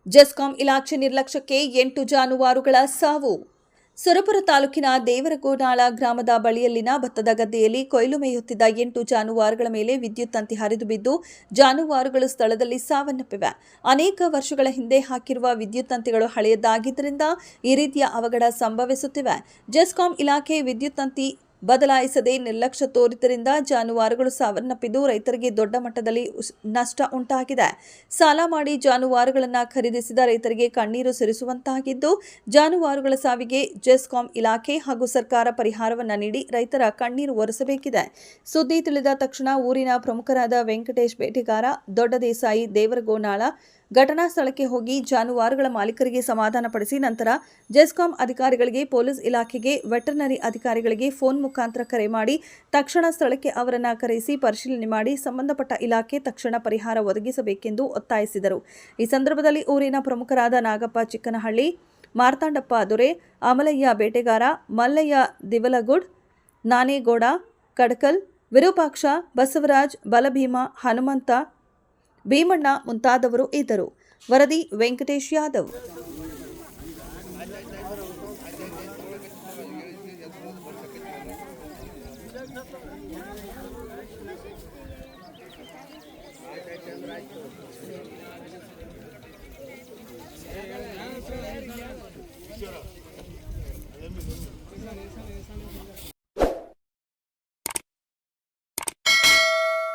ಜೆಸ್ಕಾಂ ಇಲಾಖೆ ನಿರ್ಲಕ್ಷ್ಯಕ್ಕೆ 8 ಜಾನುವಾರುಗಳ ಸಾವು. ಸುರಪುರ ತಾಲೂಕಿನ ದೇವರಗೋನಾಳ ಗ್ರಾಮದ ಬಳಿಯಲ್ಲಿನ ಭತ್ತದ ಗದ್ದೆಯಲ್ಲಿ ಕೊಯ್ಲು ಮೇಯುತ್ತಿದ್ದ 8 ಜಾನುವಾರುಗಳ ಮೇಲೆ ವಿದ್ಯುತ್ ತಂತಿ ಹರಿದು ಬಿದ್ದು ಜಾನುವಾರುಗಳು ಸ್ಥಳದಲ್ಲಿ ಸಾವನ್ನಪ್ಪಿವೆ. ಅನೇಕ ವರ್ಷಗಳ ಹಿಂದೆ ಹಾಕಿರುವ ವಿದ್ಯುತ್ ತಂತಿಗಳು ಹಳೆಯದಾಗಿದ್ದರಿಂದ ಈ ರೀತಿಯ ಅವಘಡ ಸಂಭವಿಸುತ್ತಿವೆ. ಜೆಸ್ಕಾಂ ಇಲಾಖೆ ವಿದ್ಯುತ್ ತಂತಿ ಬದಲಾಯಿಸದೆ ನಿರ್ಲಕ್ಷ್ಯ ತೋರಿದ್ದರಿಂದ ಜಾನುವಾರುಗಳು ಸಾವನ್ನಪ್ಪಿದ್ದು ರೈತರಿಗೆ ದೊಡ್ಡ ಮಟ್ಟದಲ್ಲಿ ನಷ್ಟ ಉಂಟಾಗಿದೆ. ಸಾಲ ಮಾಡಿ ಜಾನುವಾರುಗಳನ್ನು ಖರೀದಿಸಿದ ರೈತರಿಗೆ ಕಣ್ಣೀರು ಸುರಿಸುವಂತಾಗಿದ್ದು, ಜಾನುವಾರುಗಳ ಸಾವಿಗೆ ಜೆಸ್ಕಾಂ ಇಲಾಖೆ ಹಾಗೂ ಸರ್ಕಾರ ಪರಿಹಾರವನ್ನು ನೀಡಿ ರೈತರ ಕಣ್ಣೀರು ಒರೆಸಬೇಕಿದೆ. ಸುದ್ದಿ ತಿಳಿದ ತಕ್ಷಣ ಊರಿನ ಪ್ರಮುಖರಾದ ವೆಂಕಟೇಶ್ ಬೇಟೆಗಾರ, ದೊಡ್ಡ ದೇಸಾಯಿ, ದೇವರಗೋನಾಳ ಘಟನಾ ಸ್ಥಳಕ್ಕೆ ಹೋಗಿ ಜಾನುವಾರುಗಳ ಮಾಲೀಕರಿಗೆ ಸಮಾಧಾನಪಡಿಸಿ ನಂತರ ಜೆಸ್ಕಾಂ ಅಧಿಕಾರಿಗಳಿಗೆ, ಪೊಲೀಸ್ ಇಲಾಖೆಗೆ, ವೆಟರ್ನರಿ ಅಧಿಕಾರಿಗಳಿಗೆ ಫೋನ್ ಮುಖಾಂತರ ಕರೆ ಮಾಡಿ ತಕ್ಷಣ ಸ್ಥಳಕ್ಕೆ ಅವರನ್ನು ಕರೆಸಿ ಪರಿಶೀಲನೆ ಮಾಡಿ ಸಂಬಂಧಪಟ್ಟ ಇಲಾಖೆ ತಕ್ಷಣ ಪರಿಹಾರ ಒದಗಿಸಬೇಕೆಂದು ಒತ್ತಾಯಿಸಿದರು. ಈ ಸಂದರ್ಭದಲ್ಲಿ ಊರಿನ ಪ್ರಮುಖರಾದ ನಾಗಪ್ಪ ಚಿಕ್ಕನಹಳ್ಳಿ, ಮಾರ್ತಾಂಡಪ್ಪ ದೊರೆ, ಅಮಲಯ್ಯ ಬೇಟೆಗಾರ, ಮಲ್ಲಯ್ಯ ದಿವಲಗುಡ್, ನಾನೇಗೌಡ ಕಡಕಲ್, ವಿರೂಪಾಕ್ಷ, ಬಸವರಾಜ್, ಬಲಭೀಮ, ಹನುಮಂತ, ಭೀಮಣ್ಣ ಮುಂತಾದವರು ಇದ್ದರು. ವರದಿ ವೆಂಕಟೇಶ್ ಯಾದವ್.